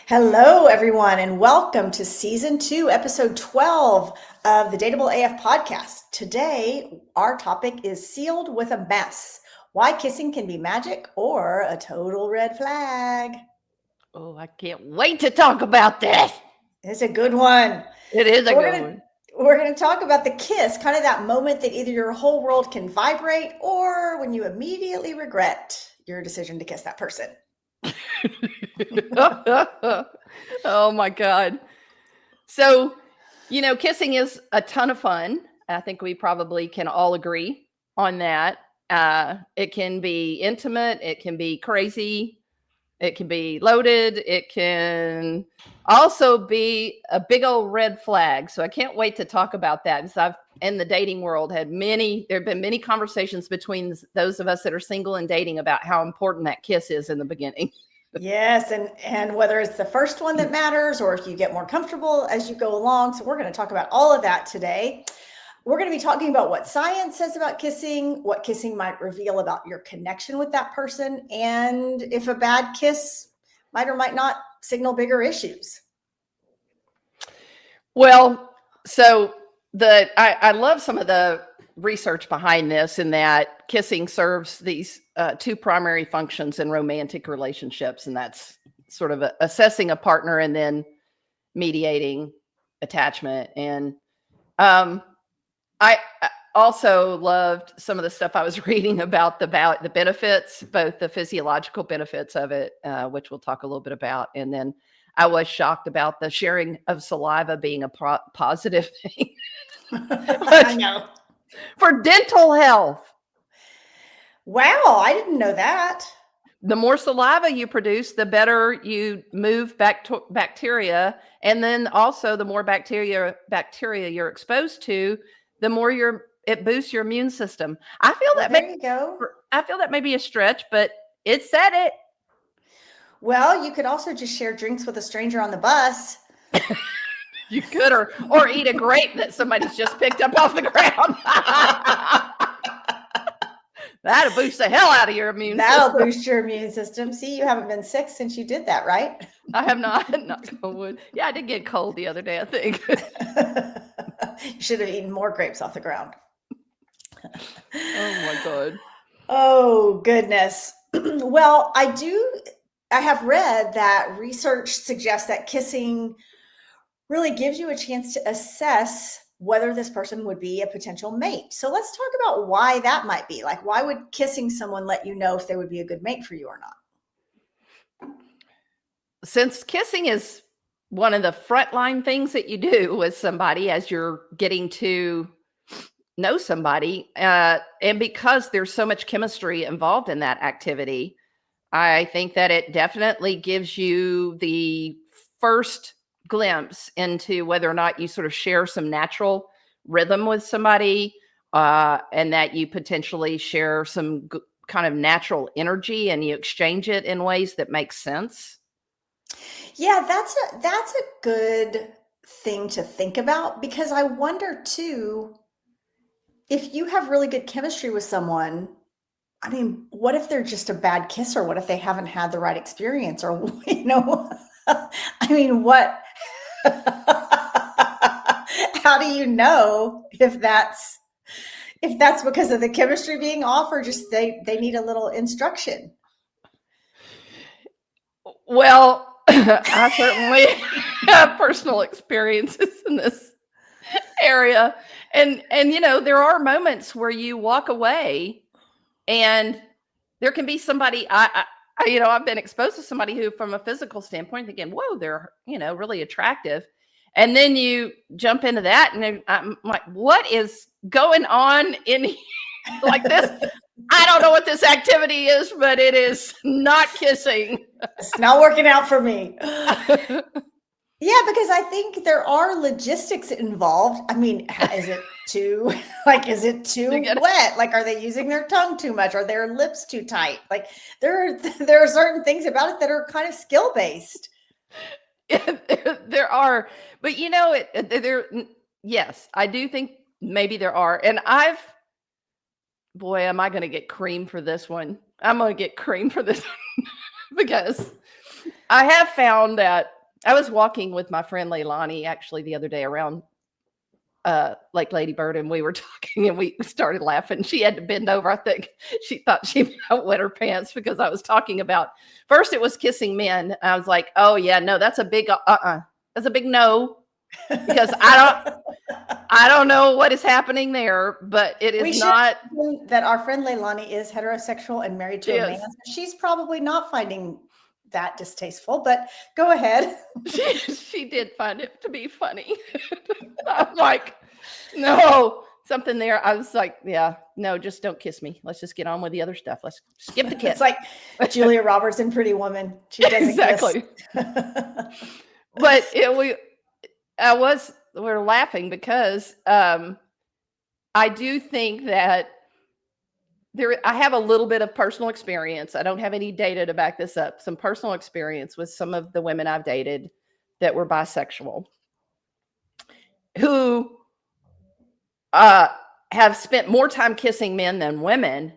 Hello, everyone, and welcome to Season 2, Episode 12 of the Dateable AF podcast. Today, our topic is Sealed with a Mess: Why Kissing Can Be Magic or a Total Red Flag. Oh, I can't wait to talk about this. It's a good one. It is a So good one. we're gonna talk about the kiss, kind of that moment that either your whole world can vibrate or when you immediately regret your decision to kiss that person. Oh my God. So, kissing is a ton of fun. I think we probably can all agree on that. It can be intimate, it can be crazy, it can be loaded, it can also be a big old red flag. So I can't wait to talk about that because I've in the dating world there have been many conversations between those of us that are single and dating about how important that kiss is in the beginning. Yes, and whether it's the first one that matters or if you get more comfortable as you go along. So we're going to talk about all of that today. We're going to be talking about what science says about kissing, what kissing might reveal about your connection with that person, and if a bad kiss might or might not signal bigger issues. Well, so I love some of the research behind this, in that kissing serves these two primary functions in romantic relationships, and that's sort of assessing a partner and then mediating attachment. And I also loved some of the stuff I was reading about the benefits, both the physiological benefits of it, which we'll talk a little bit about, and then I was shocked about the sharing of saliva being a positive thing. I know. For dental health. Wow, I didn't know that. The more saliva you produce, the better you move bacteria. And then also the more bacteria you're exposed to, the more it boosts your immune system. I feel Well, that there you go. I feel that may be a stretch, but it said it. Well, you could also just share drinks with a stranger on the bus. You could, or eat a grape that somebody's just picked up off the ground. That'll boost the hell out of your immune system. That'll boost your immune system. See, you haven't been sick since you did that, right? I have not. Knock on wood. Yeah, I did get cold the other day, I think. You should have eaten more grapes off the ground. Oh my God. Oh, goodness. Well, I have read that research suggests that kissing really gives you a chance to assess whether this person would be a potential mate. So let's talk about why that might be. Like, why would kissing someone let you know if they would be a good mate for you or not? Since kissing is one of the frontline things that you do with somebody as you're getting to know somebody, and because there's so much chemistry involved in that activity, I think that it definitely gives you the first glimpse into whether or not you sort of share some natural rhythm with somebody, and that you potentially share some kind of natural energy and you exchange it in ways that make sense. Yeah, that's a good thing to think about, because I wonder too, if you have really good chemistry with someone, I mean, what if they're just a bad kisser? What if they haven't had the right experience? Or, I mean, what? How do you know if that's because of the chemistry being off, or just they need a little instruction? Well, I certainly have personal experiences in this area. And there are moments where you walk away and there can be somebody I've been exposed to somebody who, from a physical standpoint, thinking, whoa, they're, really attractive. And then you jump into that and I'm like, what is going on in here? Like this? I don't know what this activity is, but it is not kissing. It's not working out for me. Yeah, because I think there are logistics involved. I mean, is it too wet? Like, are they using their tongue too much? Are their lips too tight? Like, there are certain things about it that are kind of skill based. There are, but yes, I do think maybe there are. And boy, am I going to get cream for this one. I'm going to get cream for this because I have found that I was walking with my friend Leilani actually the other day around Lake Lady Bird, and we were talking and we started laughing. She had to bend over. I think she thought she might wet her pants because I was talking about, first it was kissing men. I was like, oh yeah, no, that's a big that's a big no, because I don't know what is happening there, but it is not that our friend Leilani is heterosexual and married to a man. She's probably not finding that distasteful, but go ahead. She did find it to be funny. I'm like, no, something there. I was like, yeah, no, just don't kiss me. Let's just get on with the other stuff. Let's skip the kiss. It's like Julia Roberts in Pretty Woman. She doesn't exactly. But we're laughing because I do think that I have a little bit of personal experience. I don't have any data to back this up. Some personal experience with some of the women I've dated that were bisexual, who have spent more time kissing men than women,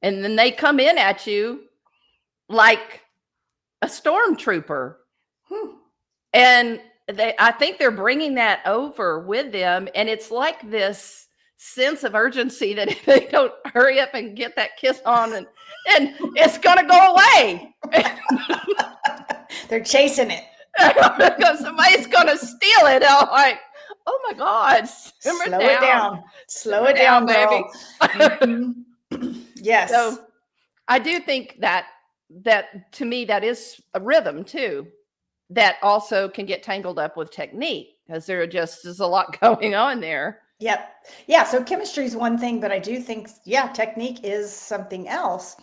and then they come in at you like a stormtrooper. And I think they're bringing that over with them, and it's like this sense of urgency that if they don't hurry up and get that kiss on, and it's gonna go away. They're chasing it. Somebody's gonna steal it. I'm like, oh my God, slow it down. Slow it down, baby. Yes. So I do think that to me, that is a rhythm too, that also can get tangled up with technique, because there just is a lot going on there. Yep. Yeah. So chemistry is one thing, but I do think, technique is something else.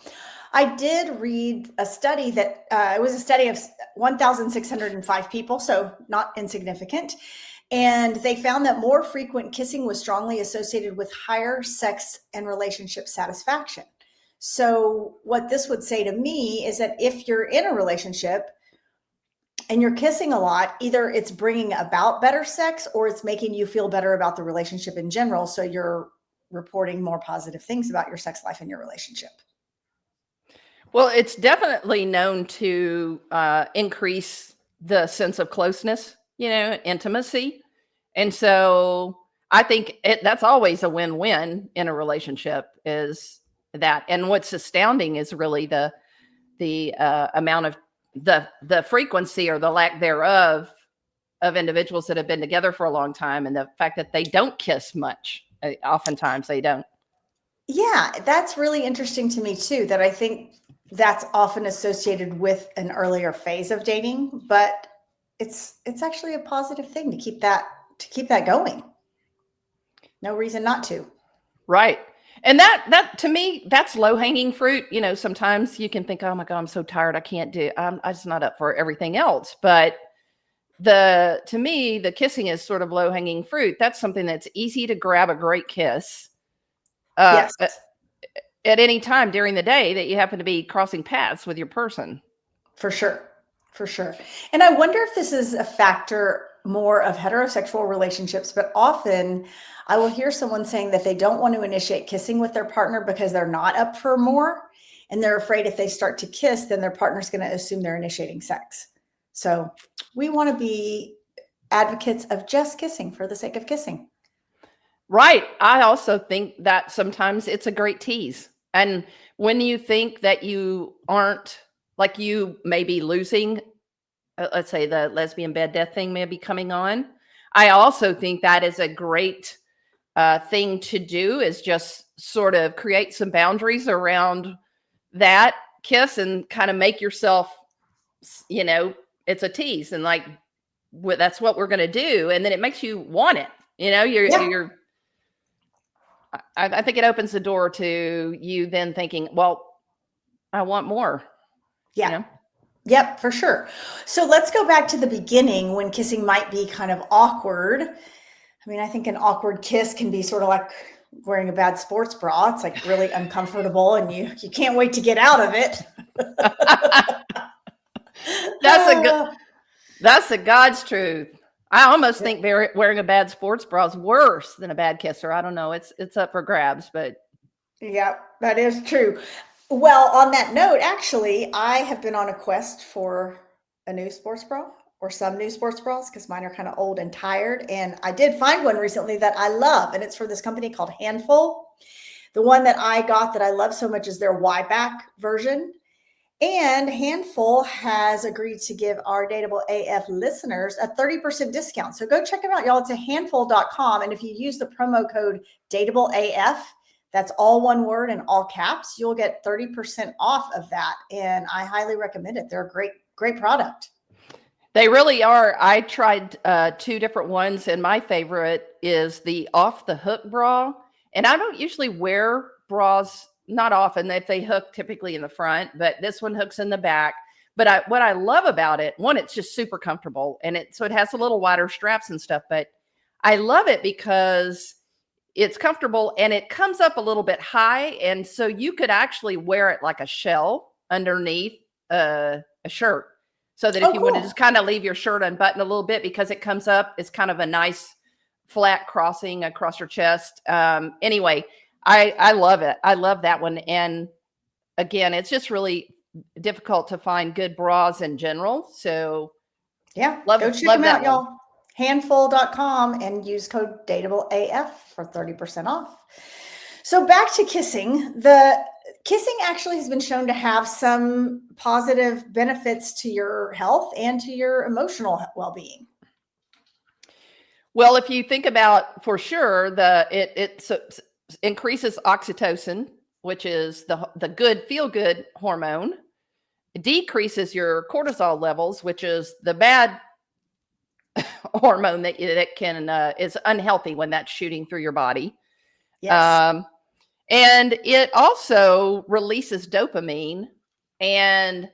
I did read a study that it was a study of 1,605 people, so not insignificant. And they found that more frequent kissing was strongly associated with higher sex and relationship satisfaction. So what this would say to me is that if you're in a relationship and you're kissing a lot, either it's bringing about better sex or it's making you feel better about the relationship in general. So you're reporting more positive things about your sex life and your relationship. Well, it's definitely known to increase the sense of closeness, intimacy. And so I think that's always a win-win in a relationship, is that. And what's astounding is really the amount of the frequency or the lack thereof of individuals that have been together for a long time, and the fact that they don't kiss much. Oftentimes they don't. Yeah, that's really interesting to me too, that I think that's often associated with an earlier phase of dating, but it's actually a positive thing to keep that going. No reason not to. Right. And that to me, that's low hanging fruit. Sometimes you can think, oh my God, I'm so tired. I can't do, I'm just not up for everything else. But to me, the kissing is sort of low hanging fruit. That's something that's easy to grab a great kiss. Yes. At any time during the day that you happen to be crossing paths with your person. For sure. And I wonder if this is a factor more of heterosexual relationships, but often I will hear someone saying that they don't want to initiate kissing with their partner because they're not up for more. And they're afraid if they start to kiss, then their partner's going to assume they're initiating sex. So we want to be advocates of just kissing for the sake of kissing. Right. I also think that sometimes it's a great tease. And when you think that you aren't, like, you may be losing, let's say the lesbian bed death thing may be coming on, I also think that is a great thing to do, is just sort of create some boundaries around that kiss and kind of make yourself, it's a tease, and like, that's what we're going to do. And then it makes you want it. You're I think it opens the door to you then thinking, well, I want more. Yeah. Yep, for sure. So let's go back to the beginning, when kissing might be kind of awkward. I mean, I think an awkward kiss can be sort of like wearing a bad sports bra. It's like really uncomfortable and you can't wait to get out of it. That's the God's truth. I almost think wearing a bad sports bra is worse than a bad kisser. I don't know. It's up for grabs, but. Yeah, that is true. Well, on that note, actually, I have been on a quest for a new sports bra. or some new sports bras, because mine are kind of old and tired. And I did find one recently that I love, and it's for this company called Handful. The one that I got that I love so much is their Y-back version. And Handful has agreed to give our Dateable AF listeners a 30% discount. So go check them out, y'all. It's a handful.com. And if you use the promo code Dateable AF, that's all one word in all caps, you'll get 30% off of that. And I highly recommend it. They're a great, great product. They really are. I tried 2 different ones, and my favorite is the Off the Hook bra. And I don't usually wear bras, not often, if they hook typically in the front, but this one hooks in the back. But what I love about it, one, it's just super comfortable, and it has a little wider straps and stuff, but I love it because it's comfortable and it comes up a little bit high. And so you could actually wear it like a shell underneath a shirt. So that if you want to just kind of leave your shirt unbuttoned a little bit, because it comes up, it's kind of a nice flat crossing across your chest. Anyway, I love it. I love that one. And again, it's just really difficult to find good bras in general. So yeah, go check them out, y'all. Handful.com and use code DateableAF for 30% off. So back to kissing. The kissing actually has been shown to have some positive benefits to your health and to your emotional well-being. Well, if you think about, for sure, it increases oxytocin, which is the good feel-good hormone. It decreases your cortisol levels, which is the bad hormone that is unhealthy when that's shooting through your body. Yes. And it also releases dopamine, and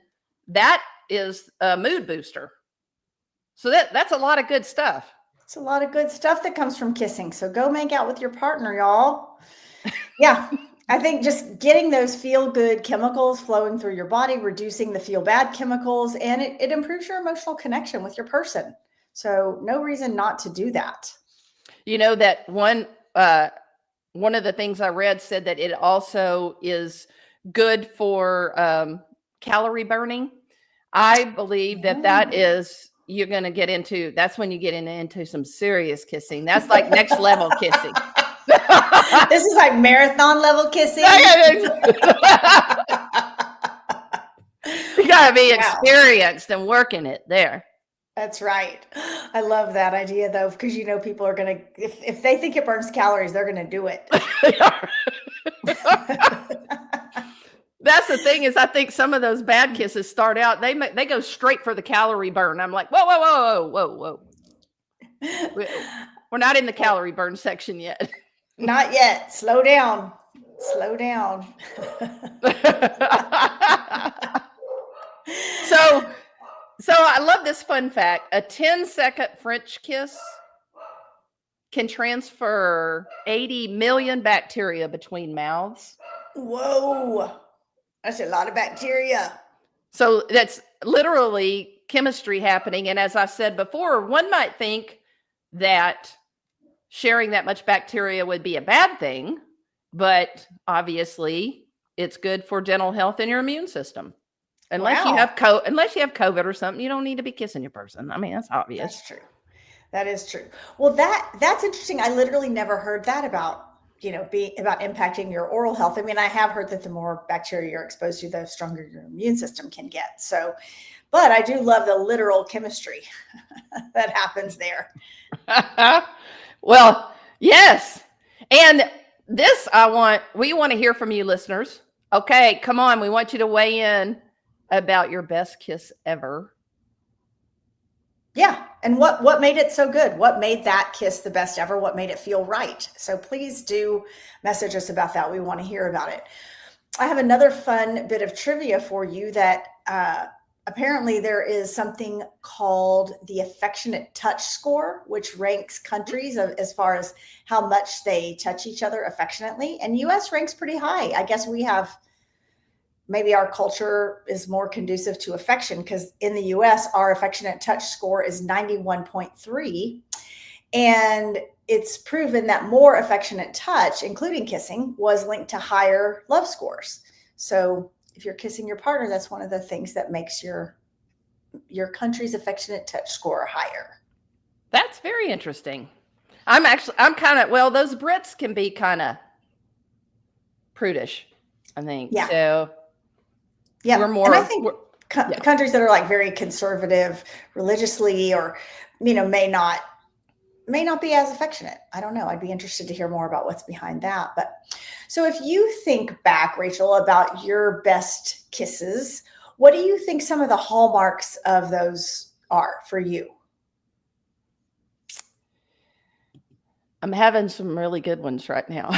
that is a mood booster. So that's a lot of good stuff. It's a lot of good stuff that comes from kissing. So go make out with your partner, y'all. Yeah. I think just getting those feel-good chemicals flowing through your body, reducing the feel-bad chemicals, and it improves your emotional connection with your person. So no reason not to do that. You know, that one of the things I read said that it also is good for calorie burning. I believe that is, you're going to get into, that's when you get into some serious kissing. That's like next level kissing. This is like marathon level kissing. You got to be experienced and working it there. That's right. I love that idea, though, because people are going to, if they think it burns calories, they're going to do it. That's the thing, is I think some of those bad kisses start out, they go straight for the calorie burn. I'm like, whoa. We're not in the calorie burn section yet. Not yet. Slow down. So I love this fun fact. A 10-second French kiss can transfer 80 million bacteria between mouths. Whoa. That's a lot of bacteria. So that's literally chemistry happening. And as I said before, one might think that sharing that much bacteria would be a bad thing, but obviously it's good for dental health and your immune system. Unless you have COVID or something, you don't need to be kissing your person. I mean, that's obvious. That's true. That is true. Well, that's interesting. I literally never heard that about about impacting your oral health. I mean, I have heard that the more bacteria you're exposed to, the stronger your immune system can get. So, but I do love the literal chemistry that happens there. Well, yes. And this, we want to hear from you listeners. Okay, come on. We want you to weigh in about your best kiss ever. Yeah. And what made it so good? What made that kiss the best ever? What made it feel right? So please do message us about that. We want to hear about it. I have another fun bit of trivia for you that apparently there is something called the affectionate touch score, which ranks countries as far as how much they touch each other affectionately. And US ranks pretty high. I guess maybe our culture is more conducive to affection, because in the US, our affectionate touch score is 91.3. And it's proven that more affectionate touch, including kissing, was linked to higher love scores. So if you're kissing your partner, that's one of the things that makes your your country's affectionate touch score higher. That's very interesting. I'm kind of, well, those Brits can be kind of prudish, I think. Yeah. So yeah. we're more, and I think countries that are like very conservative religiously, or, may not be as affectionate. I don't know. I'd be interested to hear more about what's behind that. But so if you think back, Rachel, about your best kisses, what do you think some of the hallmarks of those are for you? I'm having some really good ones right now.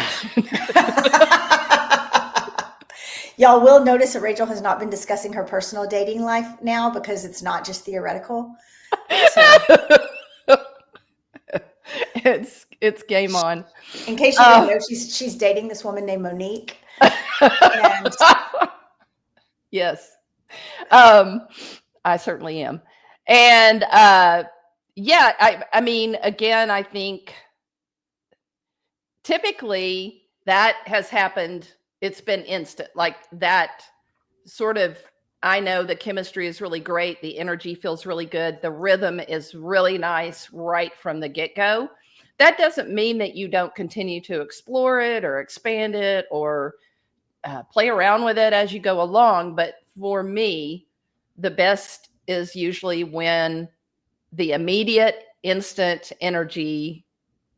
Y'all will notice that Rachel has not been discussing her personal dating life now, because it's not just theoretical. So it's game on. In case you didn't know, she's dating this woman named Monique. And yes, I certainly am. And yeah, I mean, again, I think typically that has happened. It's been instant, like that sort of. I know the chemistry is really great. The energy feels really good. The rhythm is really nice right from the get-go. That doesn't mean that you don't continue to explore it or expand it or play around with it as you go along. But for me, the best is usually when the immediate, instant energy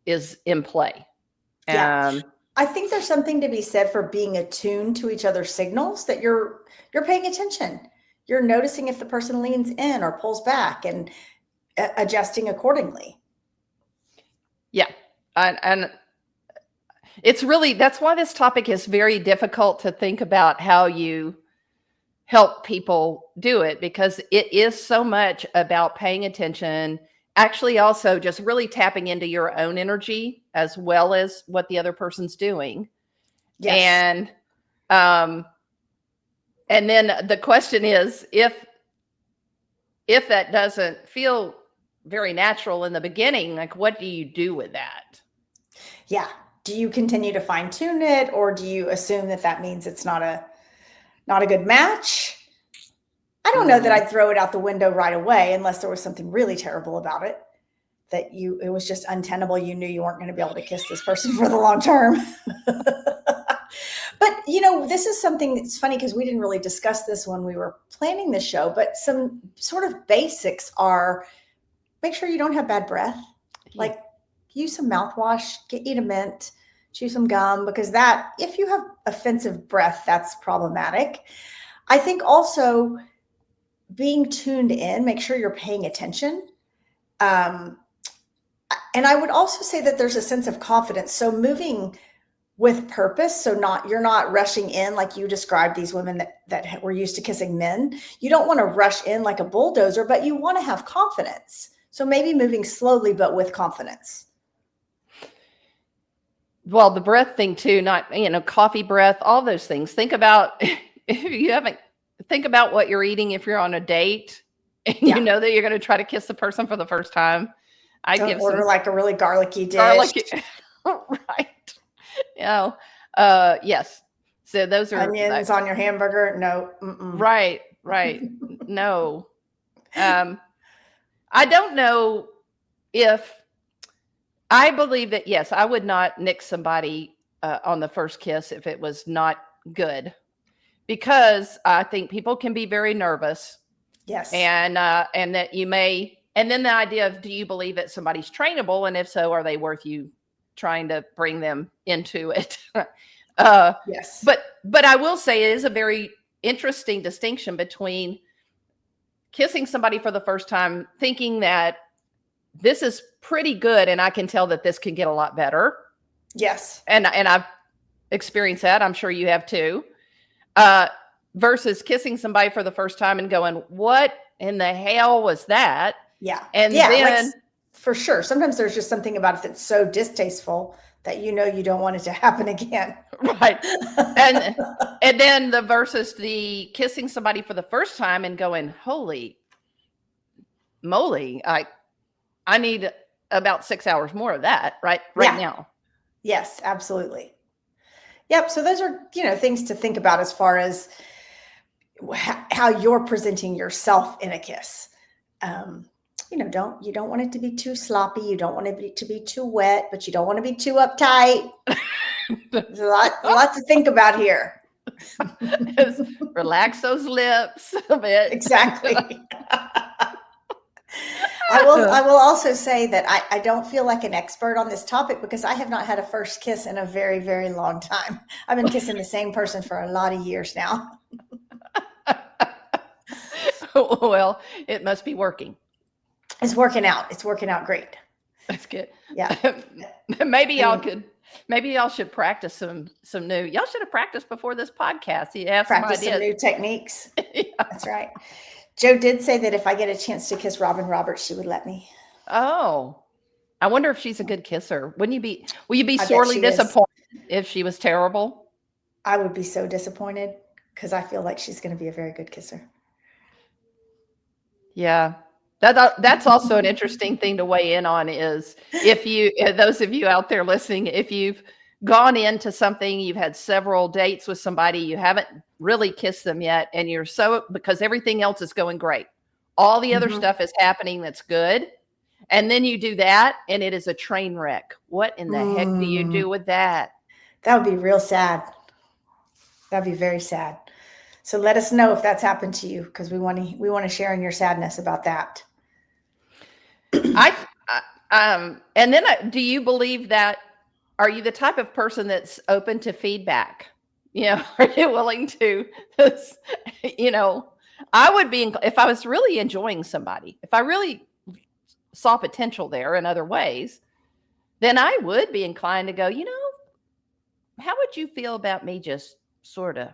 is in play. Yeah. I think there's something to be said for being attuned to each other's signals, that you're paying attention. You're noticing if the person leans in or pulls back, and adjusting accordingly. Yeah. And it's really, that's why this topic is very difficult to think about how you help people do it, because it is so much about paying attention, actually also just really tapping into your own energy as well as what the other person's doing. Yes. And then the question is, if that doesn't feel very natural in the beginning, like, what do you do with that? Yeah. Do you continue to fine tune it, or do you assume that means it's not a good match? I don't know that I'd throw it out the window right away, unless there was something really terrible about it, that it was just untenable. You knew you weren't going to be able to kiss this person for the long term. But, this is something that's funny, because we didn't really discuss this when we were planning the show, but some sort of basics are: make sure you don't have bad breath. Like, use some mouthwash, eat a mint, chew some gum, because if you have offensive breath, that's problematic. I think also being tuned in, make sure you're paying attention. And I would also say that there's a sense of confidence. So moving with purpose. So you're not rushing in like you described these women that were used to kissing men. You don't want to rush in like a bulldozer, but you want to have confidence. So maybe moving slowly, but with confidence. Well, the breath thing too, not, coffee breath, all those things. Think about, think about what you're eating if you're on a date and you know that you're going to try to kiss the person for the first time. Don't order like a really garlicky dish. Right. Yes. So those are onions on your hamburger. No. Right. No. I don't know if I believe that, yes, I would not nix somebody on the first kiss if it was not good, because I think people can be very nervous. Yes. And that you may, and then the idea of, do you believe that somebody's trainable? And if so, are they worth you trying to bring them into it? Yes. But I will say it is a very interesting distinction between kissing somebody for the first time, thinking that this is pretty good and I can tell that this can get a lot better. Yes. And I've experienced that. I'm sure you have too. Versus kissing somebody for the first time and going, what in the hell was that? Yeah. And then like, for sure. Sometimes there's just something about it that's so distasteful that you don't want it to happen again. Right. And then the versus the kissing somebody for the first time and going, holy moly, I need about 6 hours more of that right now. Yes, absolutely. Yep. So those are, things to think about as far as how you're presenting yourself in a kiss. you don't want it to be too sloppy. You don't want it to be too wet, but you don't want to be too uptight. There's a lot to think about here. Relax those lips a bit. Exactly. I will also say that I don't feel like an expert on this topic because I have not had a first kiss in a very, very long time. I've been kissing the same person for a lot of years now. Well, it must be working. It's working out. It's working out great. That's good. Yeah. Maybe y'all should practice some new. Y'all should have practiced before this podcast. You have practice some new techniques. Yeah. That's right. Joe did say that if I get a chance to kiss Robin Roberts, she would let me. Oh, I wonder if she's a good kisser. Will you be sorely disappointed if she was terrible? I would be so disappointed because I feel like she's going to be a very good kisser. Yeah. That's also an interesting thing to weigh in on is those of you out there listening, if you've gone into something, you've had several dates with somebody, you haven't really kissed them yet, and because everything else is going great. All the other stuff is happening that's good. And then you do that and it is a train wreck. What in the heck do you do with that? That would be real sad. That'd be very sad. So let us know if that's happened to you because we want to share in your sadness about that. And then do you believe that? Are you the type of person that's open to feedback? Are you willing to? I would be if I was really enjoying somebody, if I really saw potential there in other ways, then I would be inclined to go, how would you feel about me just sort of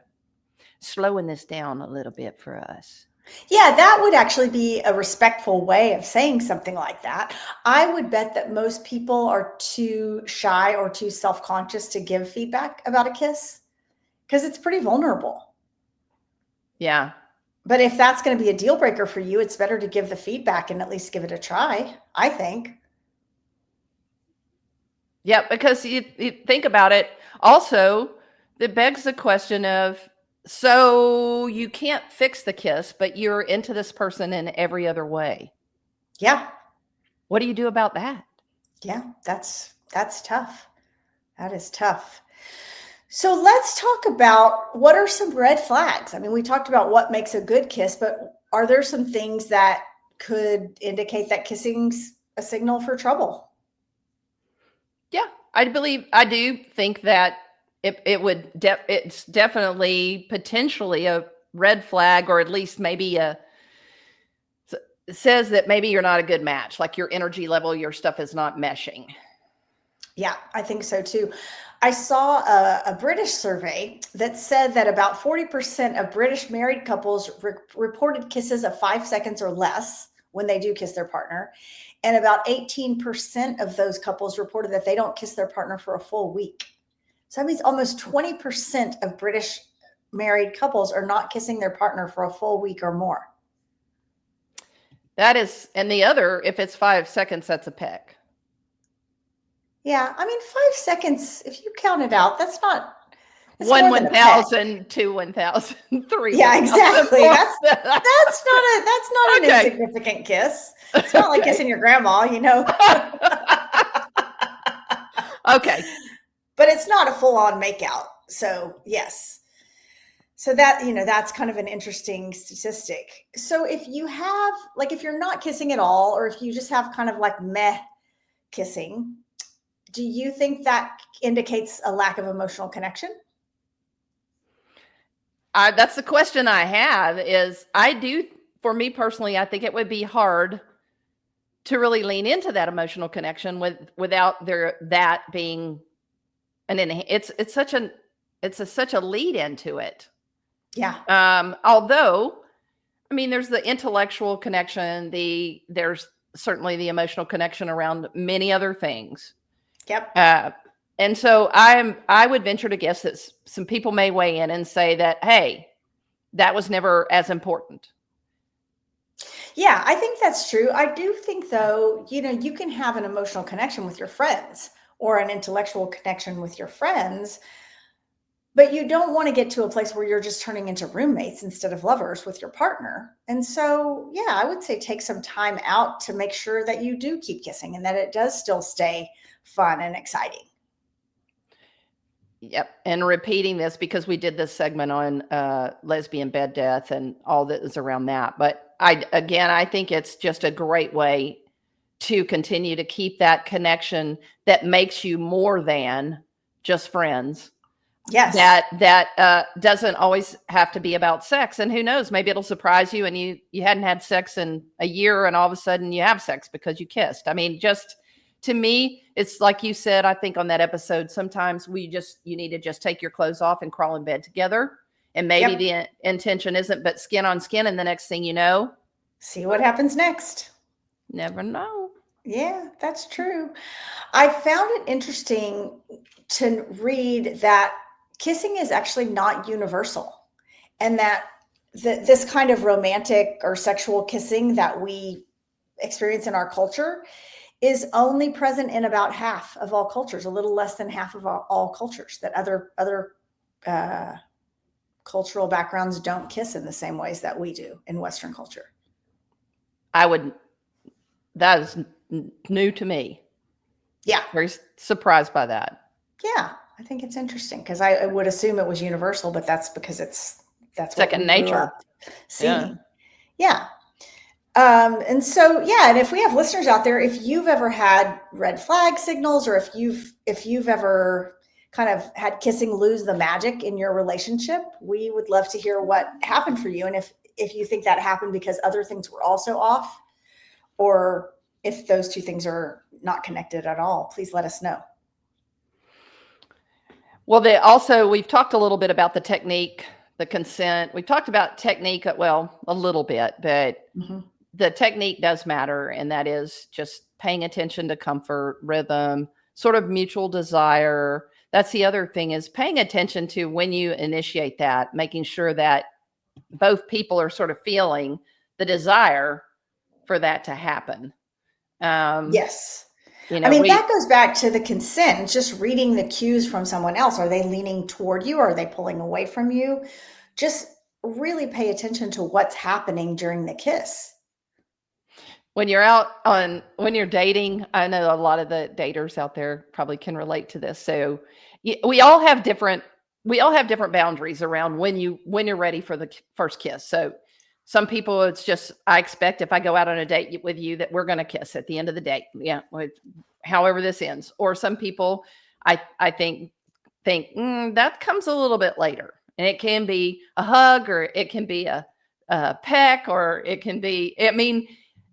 slowing this down a little bit for us? Yeah, that would actually be a respectful way of saying something like that. I would bet that most people are too shy or too self-conscious to give feedback about a kiss because it's pretty vulnerable. Yeah. But if that's going to be a deal breaker for you, it's better to give the feedback and at least give it a try, I think. Yeah, because you think about it. Also, it begs the question of, so you can't fix the kiss, but you're into this person in every other way. Yeah. What do you do about that? Yeah, that's tough. That is tough. So let's talk about what are some red flags. I mean, we talked about what makes a good kiss, but are there some things that could indicate that kissing's a signal for trouble? Yeah, I do think that it's definitely potentially a red flag, or at least maybe says that maybe you're not a good match, like your energy level, your stuff is not meshing. Yeah, I think so too. I saw a British survey that said that about 40% of British married couples reported kisses of 5 seconds or less when they do kiss their partner. And about 18% of those couples reported that they don't kiss their partner for a full week. So that means almost 20% of British married couples are not kissing their partner for a full week or more. That is, and the other, if it's 5 seconds, that's a peck. Yeah, I mean, 5 seconons, if you count it out, that's not... 1,000, 2 1,000, 3. Yeah, exactly. That's not an insignificant kiss. It's not like kissing your grandma, Okay. But it's not a full-on makeout. So yes. So that, that's kind of an interesting statistic. So if you have, if you're not kissing at all, or if you just have kind of like meh kissing, do you think that indicates a lack of emotional connection? That's the question I have is for me personally, I think it would be hard to really lean into that emotional connection without that being it's such a lead into it. Yeah. Although, I mean, there's the intellectual connection, there's certainly the emotional connection around many other things. Yep. And so I would venture to guess that some people may weigh in and say that, hey, that was never as important. Yeah, I think that's true. I do think, though, you can have an emotional connection with your friends or an intellectual connection with your friends, but you don't want to get to a place where you're just turning into roommates instead of lovers with your partner. And so, yeah, I would say take some time out to make sure that you do keep kissing and that it does still stay fun and exciting. Yep. And repeating this because we did this segment on lesbian bed death and all that is around that. But I think it's just a great way to continue to keep that connection that makes you more than just friends. Yes. That doesn't always have to be about sex. And who knows, maybe it'll surprise you and you hadn't had sex in a year and all of a sudden you have sex because you kissed. I mean, just to me, it's like you said, I think on that episode, sometimes you need to just take your clothes off and crawl in bed together. And maybe the intention isn't but skin on skin. And the next thing you know, see what happens next. Never know. Yeah, that's true. I found it interesting to read that kissing is actually not universal, and that this kind of romantic or sexual kissing that we experience in our culture is only present in about half of all cultures, a little less than half of all cultures, that other cultural backgrounds don't kiss in the same ways that we do in Western culture. That is new to me. Yeah. Very surprised by that. Yeah. I think it's interesting because I would assume it was universal, but that's because that's second nature. Seeing. Yeah. And so, yeah. And if we have listeners out there, if you've ever had red flag signals, or if you've ever kind of had kissing lose the magic in your relationship, we would love to hear what happened for you. And if you think that happened because other things were also off, or if those two things are not connected at all, please let us know. Well, we've talked a little bit about the technique, the consent. We've talked about technique, a little bit, but the technique does matter. And that is just paying attention to comfort, rhythm, sort of mutual desire. That's the other thing, is paying attention to when you initiate that, making sure that both people are sort of feeling the desire for that to happen. Yes. That goes back to the consent, just reading the cues from someone else. Are they leaning toward you? Or are they pulling away from you? Just really pay attention to what's happening during the kiss. When you're dating, I know a lot of the daters out there probably can relate to this. So we all have different boundaries around when you're ready for the first kiss. So some people, it's just, I expect if I go out on a date with you that we're going to kiss at the end of the date. Yeah. However this ends. Or some people, I think that comes a little bit later, and it can be a hug, or it can be a peck, or it can be,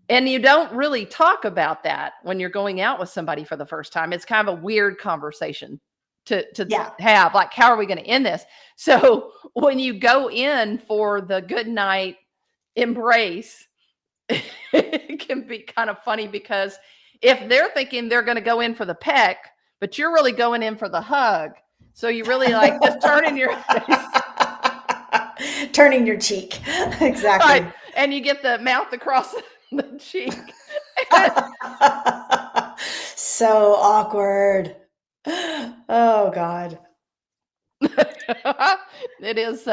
and you don't really talk about that when you're going out with somebody for the first time. It's kind of a weird conversation to have, like, how are we going to end this? So when you go in for the good night embrace, it can be kind of funny, because if they're thinking they're going to go in for the peck, but you're really going in for the hug, so you really like just turning your face, turning your cheek, exactly, right, and you get the mouth across the cheek. So awkward. Oh God. It is.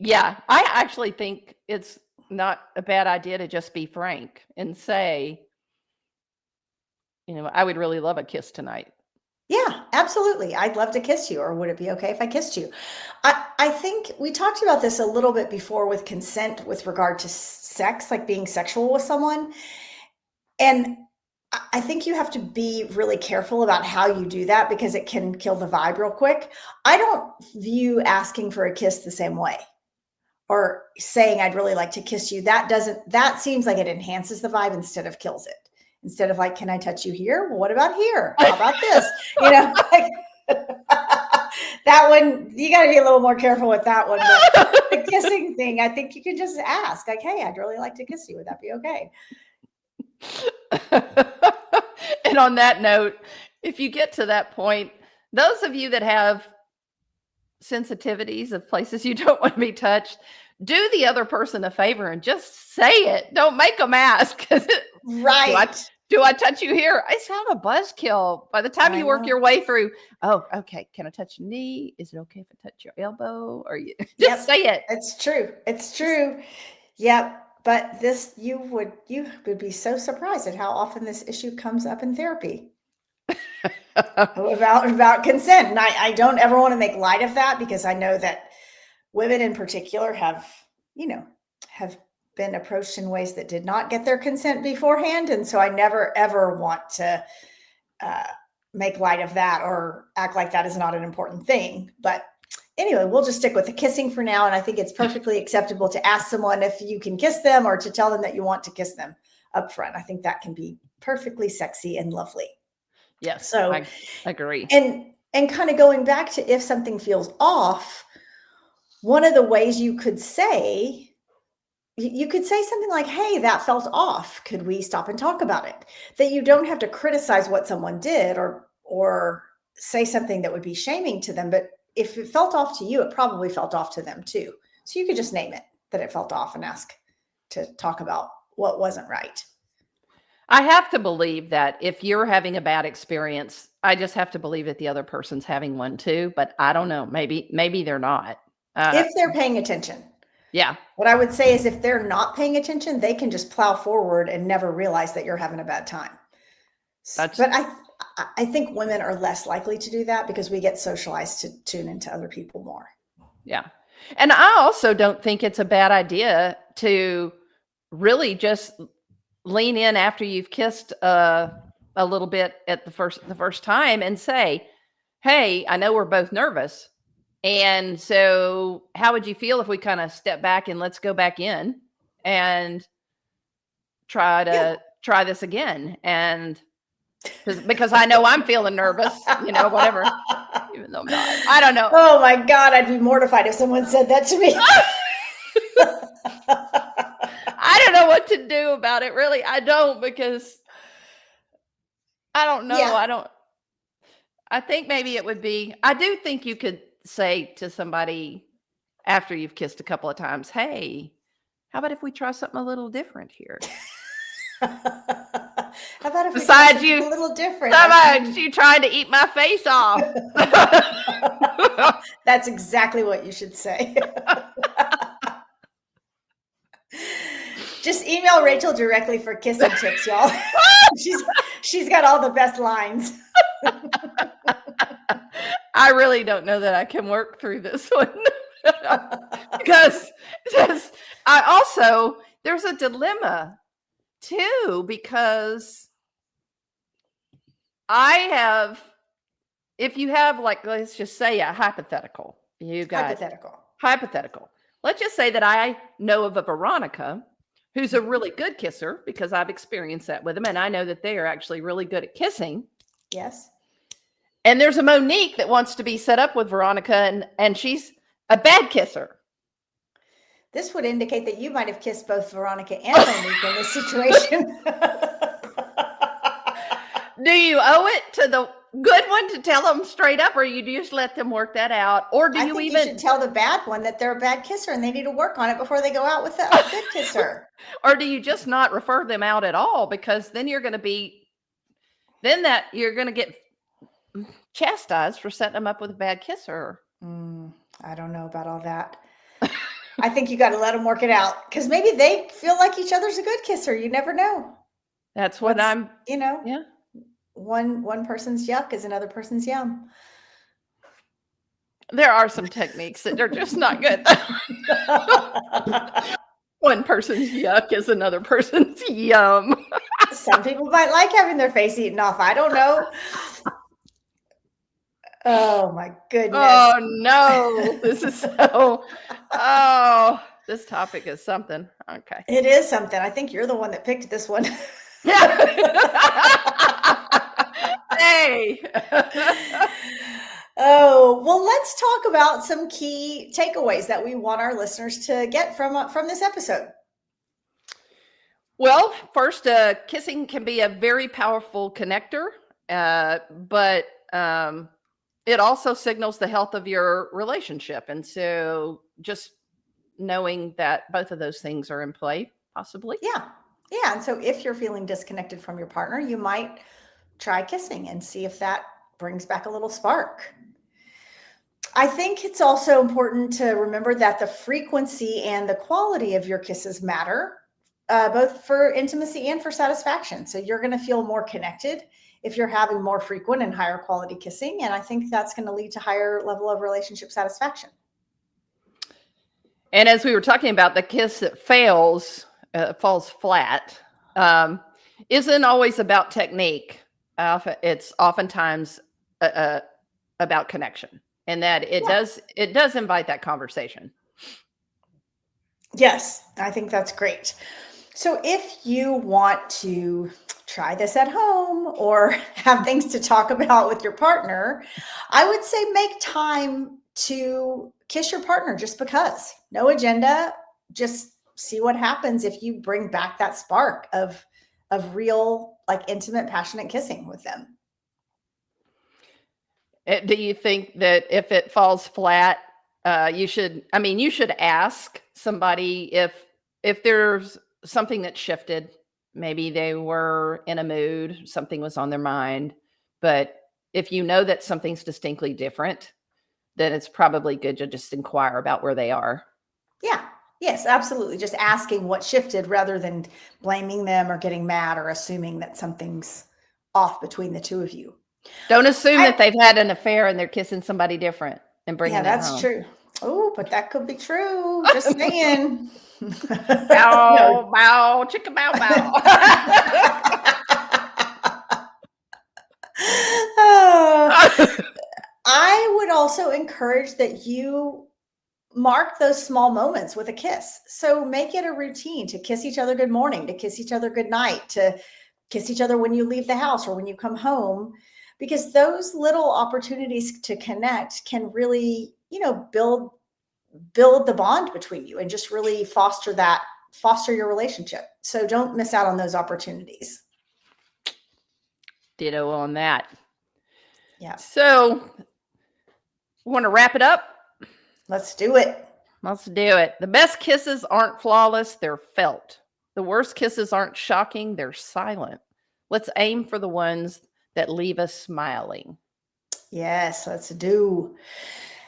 Yeah, I actually think it's not a bad idea to just be frank and say, I would really love a kiss tonight. Yeah, absolutely. I'd love to kiss you. Or would it be okay if I kissed you? I think we talked about this a little bit before with consent with regard to sex, like being sexual with someone. And I think you have to be really careful about how you do that, because it can kill the vibe real quick. I don't view asking for a kiss the same way, or saying I'd really like to kiss you. That seems like it enhances the vibe instead of kills it. Instead of like, can I touch you here? Well, what about here? How about this? That one, you got to be a little more careful with that one. But the kissing thing, I think you can just ask, like, hey, I'd really like to kiss you. Would that be okay? And on that note, if you get to that point, those of you that have sensitivities of places you don't want to be touched, do the other person a favor and just say it. Don't make them ask. Right. Do I touch you here? It's not a buzzkill. By the time you work your way through, oh, okay. Can I touch your knee? Is it okay if I touch your elbow? Or you just say it? It's true. It's true. Yep. But this, you would be so surprised at how often this issue comes up in therapy about consent. And I don't ever want to make light of that, because I know that women in particular have been approached in ways that did not get their consent beforehand. And so I never, ever want to make light of that or act like that is not an important thing. But anyway, we'll just stick with the kissing for now. And I think it's perfectly acceptable to ask someone if you can kiss them, or to tell them that you want to kiss them up front. I think that can be perfectly sexy and lovely. Yes, So I agree. And kind of going back to if something feels off, one of the ways you could say something like, hey, that felt off. Could we stop and talk about it? That you don't have to criticize what someone did or say something that would be shaming to them. But if it felt off to you, it probably felt off to them too. So you could just name it, that it felt off, and ask to talk about what wasn't right. I have to believe that if you're having a bad experience, I just have to believe that the other person's having one too. But I don't know. Maybe they're not. If they're paying attention. Yeah. What I would say is, if they're not paying attention, they can just plow forward and never realize that you're having a bad time. But I think women are less likely to do that, because we get socialized to tune into other people more. Yeah. And I also don't think it's a bad idea to really just lean in after you've kissed a little bit at the first time and say, hey, I know we're both nervous. And so how would you feel if we kind of step back and let's go back in and try this again? And because I know I'm feeling nervous, whatever, even though I'm not. I don't know. Oh my God, I'd be mortified if someone said that to me. I don't know what to do about it, really. I don't, because I don't know. Yeah. I think maybe it would be, I do think you could say to somebody after you've kissed a couple of times, hey, how about if we try something a little different here? How about if besides we try a little different? Besides you trying to eat my face off. That's exactly what you should say. Just email Rachel directly for kissing tips, y'all. She's got all the best lines. I really don't know that I can work through this one. because I also, there's a dilemma too, because if you have, like, let's just say a hypothetical, hypothetical. Let's just say that I know of a Veronica who's a really good kisser, because I've experienced that with them. And I know that they are actually really good at kissing. Yes. And there's a Monique that wants to be set up with Veronica, and she's a bad kisser. This would indicate that you might have kissed both Veronica and Monique in this situation. Do you owe it to the good one to tell them straight up, or you just let them work that out? Or do you should tell the bad one that they're a bad kisser and they need to work on it before they go out with a good kisser? Or do you just not refer them out at all? Because then you're going to get chastised for setting them up with a bad kisser. I don't know about all that. I think you got to let them work it out, because maybe they feel like each other's a good kisser. You never know. That's what yeah. One person's yuck is another person's yum. There are some techniques that are just not good. One person's yuck is another person's yum. Some people might like having their face eaten off. I don't know. Oh my goodness. Oh no. This is this topic is something. Okay. It is something. I think you're the one that picked this one. Hey. Oh, well, let's talk about some key takeaways that we want our listeners to get from this episode. Well, first, kissing can be a very powerful connector, but it also signals the health of your relationship. And so just knowing that both of those things are in play, possibly. Yeah, Yeah. And so if you're feeling disconnected from your partner, you might try kissing and see if that brings back a little spark. I think it's also important to remember that the frequency and the quality of your kisses matter, both for intimacy and for satisfaction. So you're going to feel more connected if you're having more frequent and higher quality kissing. And I think that's going to lead to higher level of relationship satisfaction. And as we were talking about, the kiss that falls flat, isn't always about technique. It's oftentimes about connection, and that it does invite that conversation. Yes, I think that's great. So if you want to try this at home or have things to talk about with your partner, I would say make time to kiss your partner just because. No agenda, just see what happens if you bring back that spark of real, like, intimate, passionate kissing with them. Do you think that if it falls flat, you should ask somebody if there's something that shifted. Maybe they were in a mood, something was on their mind, but if you know that something's distinctly different, then it's probably good to just inquire about where they are. Yeah. Yes, absolutely. Just asking what shifted rather than blaming them or getting mad or assuming that something's off between the two of you. Don't assume that they've had an affair and they're kissing somebody different and bringing it that's home. true. Oh, but that could be true. Just saying. Bow, bow, chicka bow, bow. I would also encourage that you mark those small moments with a kiss. So make it a routine to kiss each other good morning, to kiss each other good night, to kiss each other when you leave the house or when you come home, because those little opportunities to connect can really, build the bond between you and just really foster your relationship. So don't miss out on those opportunities. Ditto on that. Yeah. So, want to wrap it up? Let's do it. Let's do it. The best kisses aren't flawless, they're felt. The worst kisses aren't shocking, they're silent. Let's aim for the ones that leave us smiling. Yes, let's do.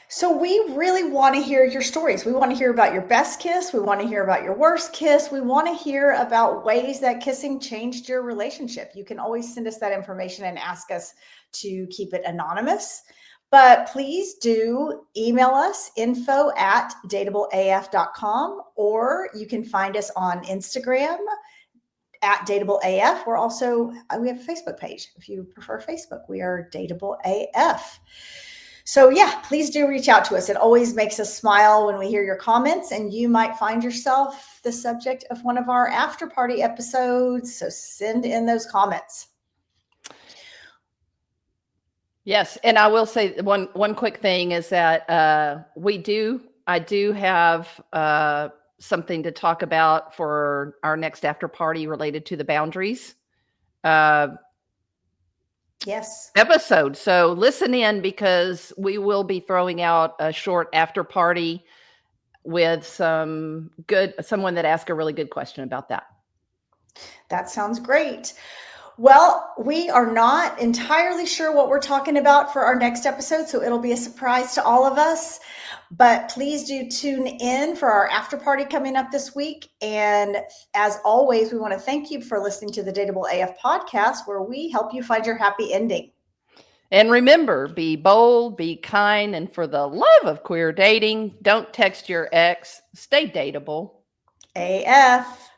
So we really want to hear your stories. We want to hear about your best kiss. We want to hear about your worst kiss. We want to hear about ways that kissing changed your relationship. You can always send us that information and ask us to keep it anonymous. But please do email us, info@dateableaf.com, or you can find us on Instagram at Dateable AF. We have a Facebook page. If you prefer Facebook, we are Dateable AF. So yeah, please do reach out to us. It always makes us smile when we hear your comments, and you might find yourself the subject of one of our after party episodes. So send in those comments. Yes, and I will say one quick thing is that I do have something to talk about for our next after party related to the boundaries episode. So listen in, because we will be throwing out a short after party with someone that asked a really good question about that. That sounds great. Well, we are not entirely sure what we're talking about for our next episode, so it'll be a surprise to all of us. But please do tune in for our after party coming up this week. And as always, we want to thank you for listening to the Dateable AF podcast, where we help you find your happy ending. And remember, be bold, be kind, and for the love of queer dating, don't text your ex. Stay dateable. AF.